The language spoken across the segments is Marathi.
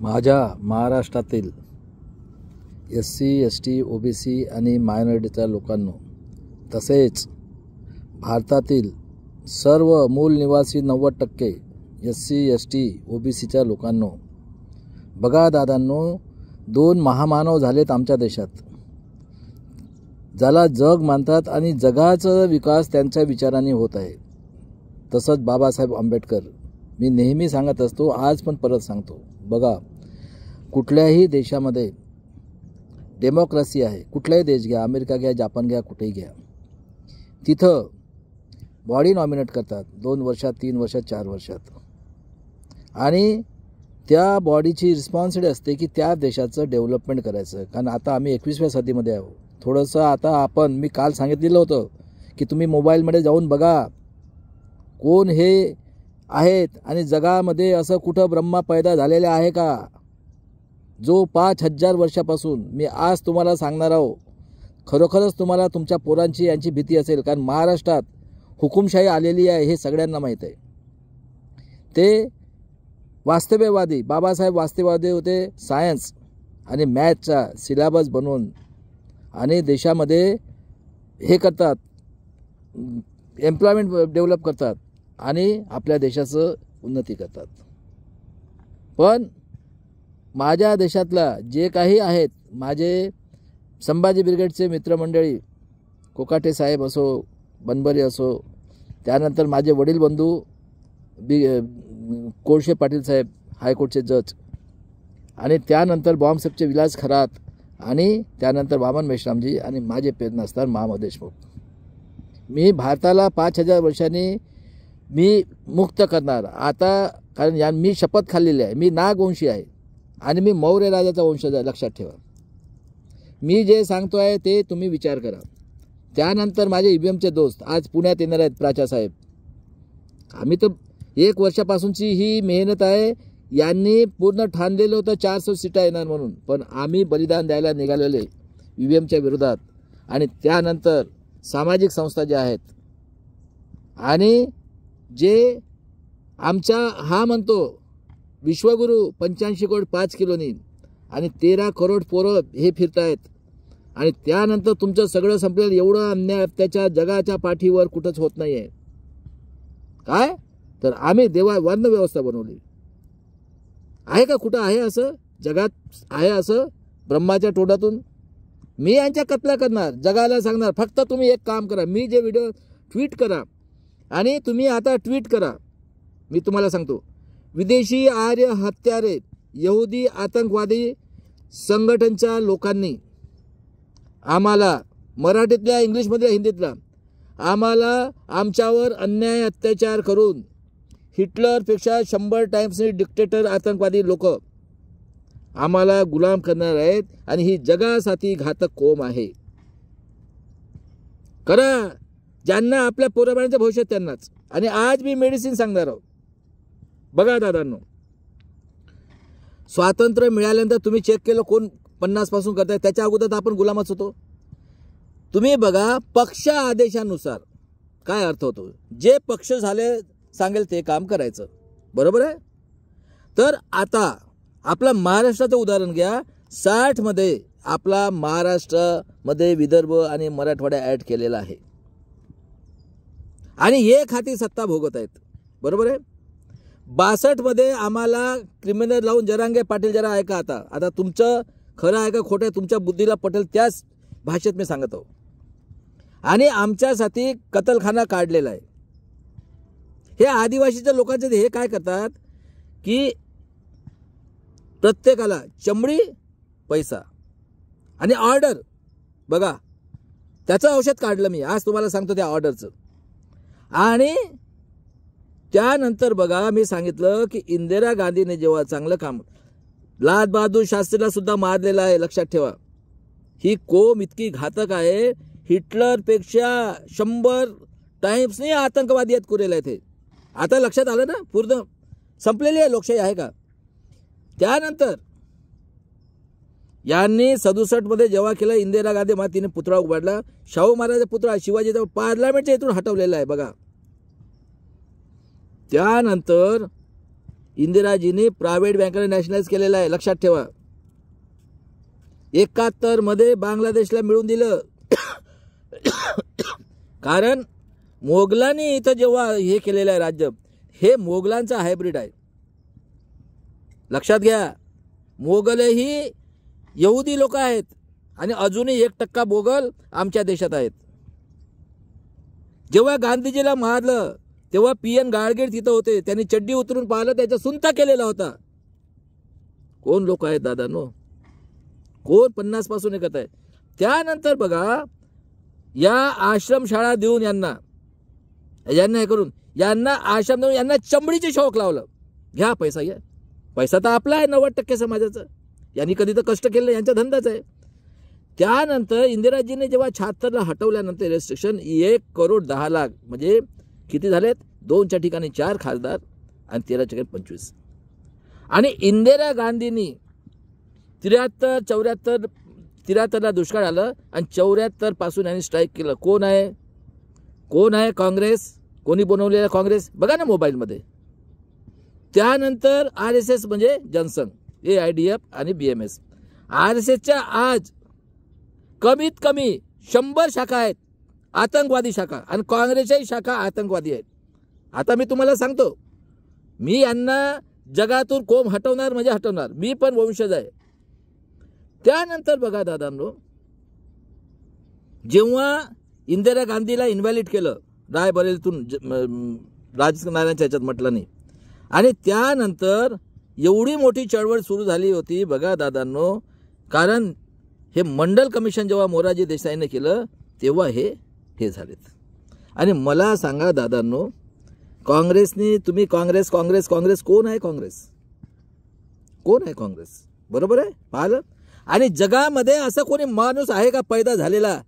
माझ्या महाराष्ट्रातील SC ST OBC आणि मायनॉरिटीच्या लोकांनो, तसेच भारतातील सर्व मूल निवासी 90% SC ST OBCच्या लोकांनो, बघा दादांनो, 2 महामानव झालेत आमच्या देशात, ज्याला जग मानतात आणि जगाचा विकास त्यांच्या विचारांनी होत आहे. तसंच बाबासाहेब आंबेडकर, मी नेहमी सांगत असतो, आज पण परत सांगतो, बघा कुठल्याही देशामध्ये डेमोक्रेसी आहे. कुठलाही देश घ्या, अमेरिका घ्या, जापान घ्या, कुठेही घ्या, तिथं बॉडी नॉमिनेट करतात 2 वर्षात, 3 वर्षात, 4 वर्षात, आणि त्या बॉडीची रिस्पॉन्सिबिलिटी असते की त्या देशाचं डेव्हलपमेंट करायचं. कारण आता आम्ही 21व्या सदीमध्ये आहोत. थोडंसं आता मी काल सांगितलेलं होतं की तुम्ही मोबाईलमध्ये जाऊन बघा कोण हे आहेत आणि जगामध्ये असं कुठं ब्रह्मा पैदा झालेले आहे का, जो 5000 वर्षापासून. मी आज तुम्हाला सांगणार आहो, खरोखरच तुम्हाला तुमच्या पोरांची यांची भीती असेल, कारण महाराष्ट्रात हुकुमशाही आलेली आहे हे सगळ्यांना माहीत आहे. ते वास्तववादी, बाबासाहेब वास्तववादी होते. सायन्स आणि मॅथचा सिलेबस बनवून आणि देशामध्ये हे करतात, एम्प्लॉयमेंट डेव्हलप करतात आणि आपल्या देशाचं उन्नती करतात. पण माझ्या देशातला जे काही आहेत, माझे संभाजी ब्रिगेडचे मित्रमंडळी, कोकाटे साहेब असो, बनबरे असो, त्यानंतर माझे वडील बंधू कोळशे पाटील साहेब, हायकोर्टचे जज, आणि त्यानंतर बॉम्बसेपचे विलास खरात, आणि त्यानंतर वामन मेश्रामजी, आणि माझे प्रेरणास्थान महामहोदय देशमुख. मी भारताला 5000 वर्षांनी मी मुक्त करणार आता, कारण मी शपथ खाल्लेली आहे. मी नागवंशी आहे आणि मी मौर्य राजाचा वंशज आहे, लक्षात ठेवा. मी जे सांगतो आहे ते तुम्ही विचार करा. त्यानंतर माझे EVMचे दोस्त आज पुण्यात येणार आहेत, प्राचा साहेब. आम्ही तर 1 वर्षापासूनची ही मेहनत आहे. यांनी पूर्ण ठाणलेलं होतं 400 सीटा येणार म्हणून, पण आम्ही बलिदान द्यायला निघालेले EVMच्या विरोधात. आणि त्यानंतर सामाजिक संस्था ज्या आहेत आणि जे आमच्या हा म्हणतो विश्वगुरू 85 कोट 5 किलोनी आणि 13 करोड पोरं हे फिरत आहेत. आणि त्यानंतर तुमचं सगळं संपलेलं, एवढं अन्याय अत्याचार जगाच्या पाठीवर कुठंच होत नाही आहे. काय तर आम्ही वर्ण व्यवस्था बनवली आहे का? कुठं आहे असं जगात? आहे असं ब्रह्माच्या तोंडातून? मी यांच्या कत्ला करणार, जगाला सांगणार. फक्त तुम्ही एक काम करा, मी जे व्हिडिओ ट्विट करा, आणि तुम्ही आता ट्विट करा. मी तुम्हाला सांगतो, विदेशी आर्य हत्यारे यहुदी आतंकवादी संघटनच्या लोकांनी आम्हाला, मराठीतल्या, इंग्लिशमधल्या, हिंदीतला, आम्हाला आमच्यावर अन्याय अत्याचार करून हिटलरपेक्षा 100 टाइम्सनी डिक्टेटर आतंकवादी लोक आम्हाला गुलाम करणार आहेत. आणि ही जगासाठी घातक कोम आहे. करा, ज्यांना आपल्या पोराबाळांचं भविष्य त्यांनाच. आणि आज मी मेडिसिन सांगणार आहोत. बघा दादांनो, स्वातंत्र्य मिळाल्यानंतर तुम्ही चेक केलं कोण 50 पासून करताय, त्याच्या अगोदर आपण गुलामच होतो. तुम्ही बघा, पक्ष आदेशानुसार काय अर्थ होतो, जे पक्ष सांगेल ते काम करायचं, बरोबर आहे. तर आता आपला महाराष्ट्राचं उदाहरण घ्या. 60 मध्ये आपला महाराष्ट्रामध्ये विदर्भ आणि मराठवाडा ॲड केलेला आहे आणि एक हाती सत्ता भोगत आहेत, बरोबर आहे. 62 मध्ये आम्हाला क्रिमिनल लावून, जरांगे पाटील जरा ऐका, आता तुमचं खरं आहे का खोटं आहे तुमच्या बुद्धीला पटेल त्याच भाषेत मी सांगत आहो. आणि आमच्यासाठी कतलखाना काढलेला आहे. हे आदिवासीच्या लोकांचे हे काय करतात की प्रत्येकाला चमडी, पैसा आणि ऑर्डर. बघा, त्याचं औषध काढलं मी आज तुम्हाला सांगतो त्या ऑर्डरचं. आणि त्यानंतर बघा, मी सांगितलं की इंदिरा गांधीने जेव्हा चांगलं काम, लाल बहादूर शास्त्रीला सुद्धा मारलेलं आहे, लक्षात ठेवा. ही कोम इतकी घातक आहे, हिटलरपेक्षा 100 टाइम्सनी आतंकवादी आहेत कुरेला इथे. आता लक्षात आलं ना, पूर्ण संपलेली आहे लोकशाही आहे का. त्यानंतर यांनी 67 मध्ये जेव्हा केलं, इंदिरा गांधी तिने पुतळा उभारला, शाहू महाराजाचा पुतळा शिवाजीचा पार्लमेंटच्या इथून हटवलेला आहे बघा. त्यानंतर इंदिराजींनी प्रायव्हेट बँकेला नॅशनलाइज केलेला आहे, लक्षात ठेवा. 71 मध्ये बांगलादेशला मिळून दिलं. कारण मोगलांनी इथं जेव्हा हे केलेलं आहे राज्य, हे मोगलांचा हायब्रिड आहे, लक्षात घ्या. मोगलही यहुदी लोक आहेत आणि अजूनही 1% मोगल आमच्या देशात आहेत. जेव्हा गांधीजीला मारलं तेव्हा PN गाडगीळ तिथं होते, त्यांनी चड्डी उतरून पाहिलं, त्याचा सुंता केलेला होता. कोण लोक आहेत दादांनो, कोण 50 पासून एकत आहे. त्यानंतर बघा या आश्रमशाळा देऊन यांना हे करून यांना आश्रम देऊन यांना चमडीचे शौक लावलं. घ्या पैसा, घ्या पैसा तर आपला आहे 90% समाजाचा, यांनी कधी तर कष्ट केलं, यांचा धंदाच आहे. त्यानंतर इंदिराजीने जेव्हा 76ला हटवल्यानंतर रेस्ट्रिक्शन 1,10,00,000 म्हणजे किती झालेत, 2च्या ठिकाणी 4 खासदार आणि 13च्या ठिकाणी 25. आणि इंदिरा गांधींनी 73ला दुष्काळ आलं आणि 74 पासून यांनी स्ट्राईक केलं. कोण आहे काँग्रेस, कोणी बनवलेला काँग्रेस बघा ना मोबाईलमध्ये. त्यानंतर RSS म्हणजे जनसंघ, AIDF आणि BMS. RSSच्या आज कमीत कमी 100 शाखा आहेत, आतंकवादी शाखा, आणि काँग्रेसच्याही शाखा आतंकवादी आहेत. आता मी तुम्हाला सांगतो, मी यांना जगातून कोम हटवणार म्हणजे हटवणार, मी पण वंशज आहे. त्यानंतर बघा दादांनो, जेव्हा इंदिरा गांधीला इन्व्हॅलिड केलं रायबरेलीतून, राजकारणाच्या ह्याच्यात म्हटलं नाही, आणि त्यानंतर एवढी मोठी चळवळ सुरू झाली होती बघा दादांनो. कारण हे मंडल कमिशन जेव्हा मोरारजी देसाईने केलं तेव्हा हे झालेत. आणि मला सांगा दादांनो, काँग्रेसनी, तुम्ही काँग्रेस काँग्रेस काँग्रेस कोण आहे काँग्रेस, कोण आहे काँग्रेस, बरोबर आहे पाहिलं. आणि जगामध्ये असं कोणी माणूस आहे का पैदा झालेला,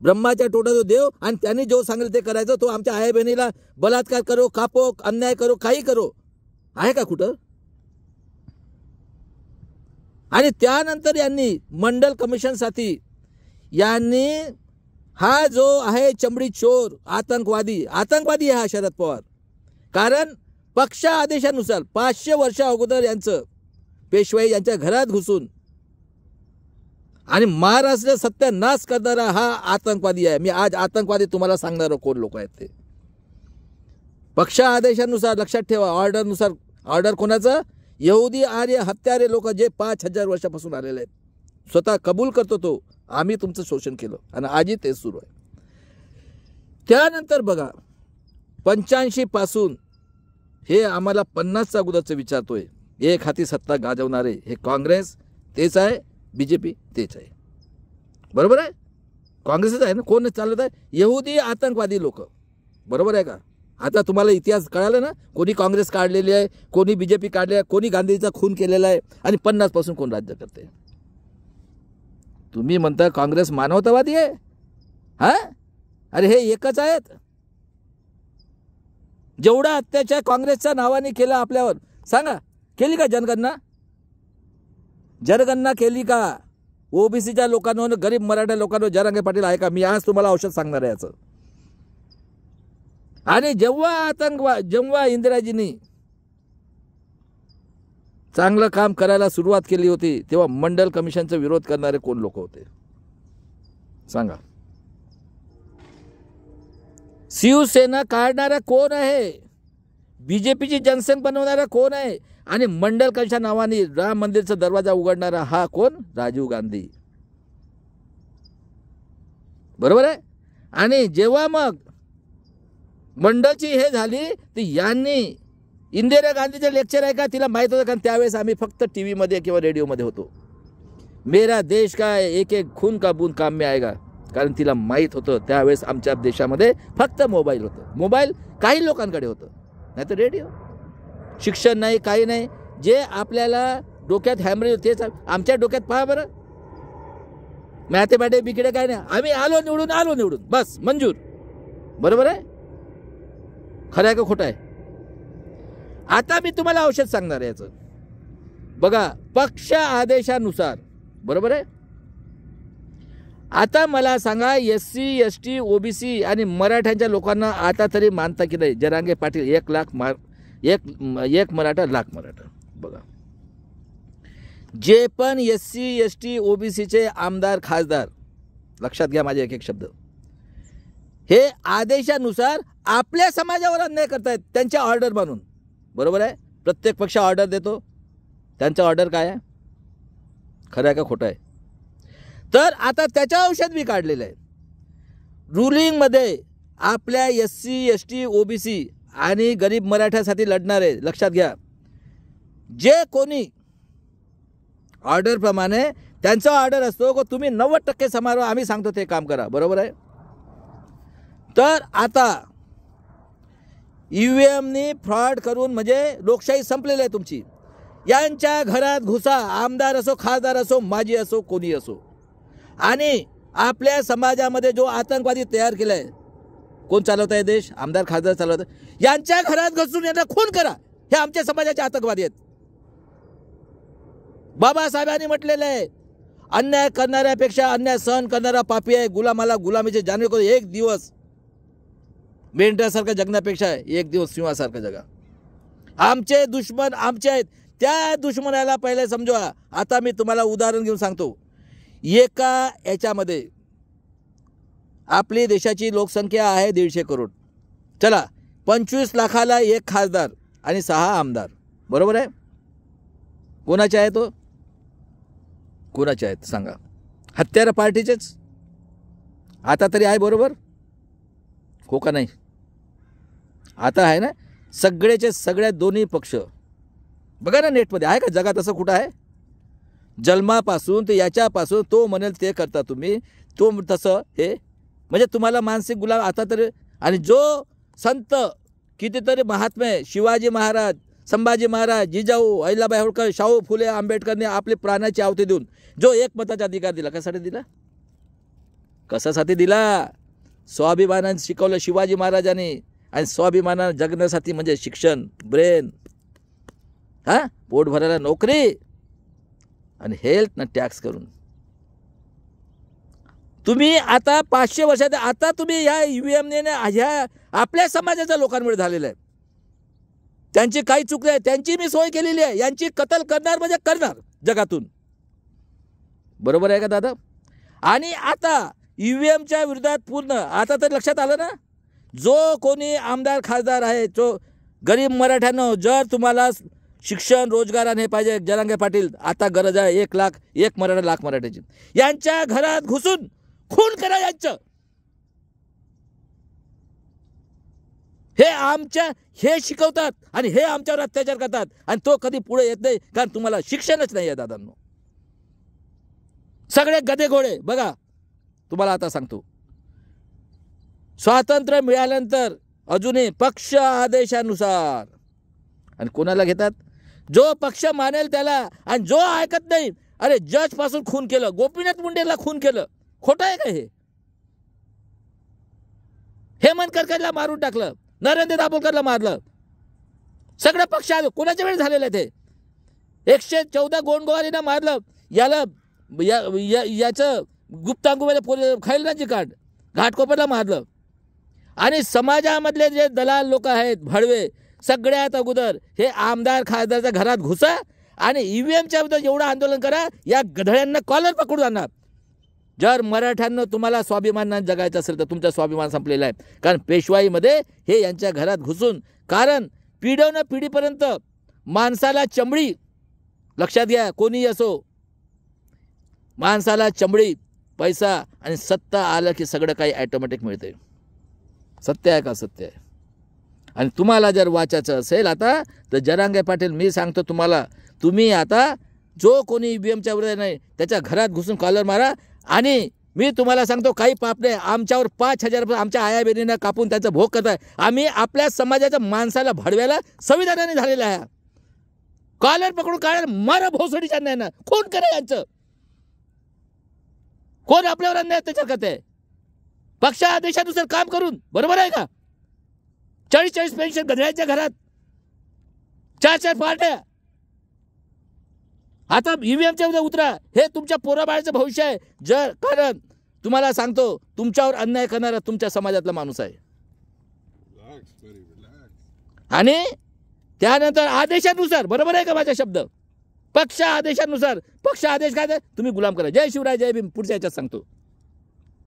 ब्रह्माच्या टोटा जो देव, आणि त्यांनी जो सांगेल ते करायचं, तो आमच्या आई बहिणीला बलात्कार करो, कापो, अन्याय करो, काही करो, आहे का कुठं. आणि त्यानंतर यांनी मंडल कमिशनसाठी यांनी हा जो आहे चमडी चोर आतंकवादी आहे हा शरद पवार. कारण पक्ष आदेशानुसार 500 वर्षा अगोदर यांचं पेशवाई यांच्या घरात घुसून आणि महाराष्ट्र सत्यानाश करणारा हा आतंकवादी आहे. मी आज आतंकवादी तुम्हाला सांगणार कोण लोक आहेत ते. पक्ष आदेशानुसार, लक्षात ठेवा, ऑर्डरनुसार. ऑर्डर कोणाचं, यहुदी आर्य हत्यारे लोक जे 5000 वर्षापासून आलेले आहेत. स्वतः कबूल करतो तो, आम्ही तुमचं शोषण केलं आणि आजही तेच सुरू आहे. त्यानंतर बघा 85 पासून हे आम्हाला 50च्या अगोदरचं विचारतोय. एक हाती सत्ता गाजवणारे हे काँग्रेस तेच आहे, BJP तेच आहे, बरोबर आहे, काँग्रेसच आहे ना. कोण चालत आहे, यहुदी आतंकवादी लोक, बरोबर आहे का. आता तुम्हाला इतिहास कळाला ना, कोणी काँग्रेस काढलेली आहे, कोणी BJP काढले आहे, कोणी गांधीचा खून केलेला आहे, आणि 50 पासून कोण राज्य करते. तुम्ही म्हणता काँग्रेस मानवतावादी आहे, हा, अरे हे एकच आहेत. जेवढा अत्याचार काँग्रेसच्या नावाने केला आपल्यावर, सांगा केली का जनगणना केली का. OBCच्या लोकांवर, गरीब मराठा लोकांवर जरांगे पाटील आहे का. मी आज तुम्हाला औषध सांगणार आहे याचं. आणि जेव्हा इंदिराजींनी चांगलं काम करायला सुरुवात केली होती तेव्हा मंडल कमिशनचा विरोध करणारे कोण लोक होते सांगा. शिवसेना काढणारा कोण आहे, BJPची जनसंघ बनवणारा कोण आहे, आणि मंडल कमिशनच्या नावाने राम मंदिरचा दरवाजा उघडणारा हा कोण, राजीव गांधी, बरोबर आहे. आणि जेव्हा मग मंडळची हे झाली तर यांनी, इंदिरा गांधीचे लेक्चर आहे का तिला माहीत होतं, कारण त्यावेळेस आम्ही फक्त TV मध्ये किंवा रेडिओमध्ये होतो. मेरा देश का एक एक खून का बूंद काम में आएगा, कारण तिला माहीत होतं त्यावेळेस आमच्या देशामध्ये फक्त मोबाईल होतं. मोबाईल काही लोकांकडे होतं, नाही तर रेडिओ. शिक्षण नाही, काही नाही. जे आपल्याला डोक्यात हॅमरेज तेच आमच्या डोक्यात. पहा बरं, मॅथमॅटिक्स बिकडे काय नाही, आम्ही आलो निवडून बस मंजूर, बरोबर आहे. खरं आहे का खोटं आहे. आता मी तुम्हाला औषध सांगणार आहे याचं. बघा पक्ष आदेशानुसार, बरोबर आहे. आता मला सांगा, SC ST OBC आणि मराठ्यांच्या लोकांना आता तरी मानता की नाही. जरांगे पाटील 1 लाख एक मराठा लाख मराठा. बघा, जे पण SC ST OBCचे आमदार खासदार, लक्षात घ्या माझे एक एक शब्द, हे आदेशानुसार आपल्या समाजावर अन्याय करतायत त्यांच्या ऑर्डर मानून. बरोबर आहे, प्रत्येक पक्ष ऑर्डर देतो, त्यांचा ऑर्डर काय आहे, खरं आहे का खोटं आहे. तर आता त्याच्या औषध मी काढलेलं आहे. रुलिंगमध्ये आपल्या SC ST OBC आणि गरीब मराठ्यासाठी लढणारे, लक्षात घ्या, जे कोणी ऑर्डरप्रमाणे त्यांचा ऑर्डर असतो की तुम्ही 90% समारोह आम्ही सांगतो ते काम करा. बरोबर आहे. तर आता EVMनी फ्रॉड करून म्हणजे लोकशाही संपलेली आहे तुमची. यांच्या घरात घुसा, आमदार असो, खासदार असो, माजी असो, कोणी असो, आणि आपल्या समाजामध्ये जो आतंकवादी तयार केला आहे, कोण चालवत आहे देश, आमदार खासदार चालवत आहे, यांच्या घरात घुसून यांना खून करा. हे आमच्या समाजाचे आतंकवादी आहेत. बाबासाहेबांनी म्हटलेलं आहे, अन्याय करणाऱ्यापेक्षा अन्याय सहन करणारा पापी आहे. गुलामाला गुलामीचे जाणीव करून एक दिवस मेंढरासारखं जगण्यापेक्षा एक दिवस सिंहासारखं जगा. आमचे दुश्मन आमचे आहेत, त्या दुश्मनाला पहिले समजवा. आता मी तुम्हाला उदाहरण घेऊन सांगतो. एका याच्यामध्ये आपली देशाची लोकसंख्या आहे 150 करोड. चला, 25 लाखाला एक खासदार आणि 6 आमदार. बरोबर आहे. कोणाचे आहे तो, कोणाचे आहेत सांगा. हत्यार पार्टीचेच आता तरी आहे. बरोबर हो का नाही. आता आहे ना सगळेचे सगळ्या दोन्ही पक्ष. बघा ना नेटमध्ये आहे का, जगात असं कुठं आहे. जन्मापासून ते याच्यापासून तो म्हणेल ते करता तुम्ही, तो तसं हे म्हणजे तुम्हाला मानसिक गुलाम आता तरी. आणि जो संत कितीतरी महात्मे, शिवाजी महाराज, संभाजी महाराज, जिजाऊ, अहिल्याबाई होळकर, शाहू फुले आंबेडकरने आपली प्राणाची आहुती देऊन जो एकमताचा अधिकार दिला, कशासाठी दिला, कशासाठी दिला. स्वाभिमानाने शिकवलं शिवाजी महाराजांनी. आणि स्वाभिमानाने जगण्यासाठी म्हणजे शिक्षण, ब्रेन, हां, पोट भरायला नोकरी आणि हेल्थ ना टॅक्स करून. तुम्ही आता 500 वर्षात आता तुम्ही ह्या EVMने ह्या आपल्या समाजाच्या लोकांमुळे झालेलं आहे. त्यांची काही चूक नाही, त्यांची मी सोय केलेली आहे. यांची कत्ल करणार म्हणजे करणार जगातून. बरोबर आहे का दादा. आणि आता EVMच्या विरोधात पूर्ण आता तर लक्षात आलं ना, जो कोणी आमदार खासदार आहे, जो गरीब मराठ्यांनो, जर तुम्हाला शिक्षण रोजगार आणि पाहिजे, जरांगे पाटील आता गरज आहे 1 लाख, एक मराठा लाख मराठ्याची. यांच्या घरात घुसून खून करा यांचं. हे आमच्या हे शिकवतात आणि हे आमच्यावर अत्याचार करतात. आणि तो कधी पुढे येत नाही, कारण तुम्हाला शिक्षणच नाही आहे दादांनो. सगळे गधे घोडे. बघा तुम्हाला आता सांगतो, स्वातंत्र्य मिळाल्यानंतर अजूनही पक्ष आदेशानुसार. आणि कोणाला घेतात, जो पक्ष मानेल त्याला. आणि जो ऐकत नाही, अरे जज पासून खून केलं, गोपीनाथ मुंडेला खून केलं, खोटं आहे का हे. हेमंत करकरला मारून टाकलं, नरेंद्र दाभोलकरला मारलं. सगळं पक्ष कोणाच्या वेळी झालेलं आहे ते. 114 गोंडगोवारीनं मारलं. याला याचं गुप्तांगूमध्ये खैलनाची कांड, घाटकोपरला मारलं. आणि समाजामधले जे दलाल लोक आहेत, भडवे, सगळ्यात अगोदर हे आमदार खासदारच्या घरात घुसा आणि EVMच्या विरुद्ध एवढं आंदोलन करा, या गधड्यांना कॉलर पकडून आणा. जर मराठ्यांना तुम्हाला स्वाभिमानाने जगायचं असेल तर तुमचा स्वाभिमान संपलेला आहे. कारण पेशवाईमध्ये हे यांच्या घरात घुसून, कारण पिढीनं पिढीपर्यंत माणसाला चमडी, लक्षात घ्या कोणीही असो, माणसाला चमडी, पैसा आणि सत्ता आलं की सगळं काही ॲटोमॅटिक मिळते. सत्य आहे का, सत्य आहे. आणि तुम्हाला जर वाचायचं असेल आता तर जरांगे पाटील, मी सांगतो तुम्हाला, तुम्ही आता जो कोणी EVMच्या विरोधात नाही त्याच्या घरात घुसून कॉलर मारा. आणि मी तुम्हाला सांगतो, काही पाप नाही. आमच्यावर 5,000 आमच्या आया बहिणींना कापून त्याचा भोग करताय. आम्ही आपल्या समाजाच्या माणसाला भडव्याला संविधानाने झालेला आहे. कॉलर पकडून काढायला मारा, भोसडीच्या अन्यायानं खून करा यांचं. कोण आपल्यावर अन्याय अत्याचार करते, पक्ष आदेशानुसार काम करून. बरोबर आहे का. 40-40 पेन्शन गधड्यांच्या घरात, 4-4 पार्ट्या. आता EVMच्या विरुद्ध उतरा. हे तुमच्या पोराबाळाचं भविष्य आहे. जर कारण तुम्हाला सांगतो, तुमच्यावर अन्याय करणारा तुमच्या समाजातला माणूस आहे. आणि त्यानंतर आदेशानुसार, बरोबर आहे का माझा शब्द, पक्ष आदेशानुसार, पक्ष आदेश काय तुम्ही गुलाम करा. जय शिवराय जय भीम. पुढच्या याच्यात सांगतो.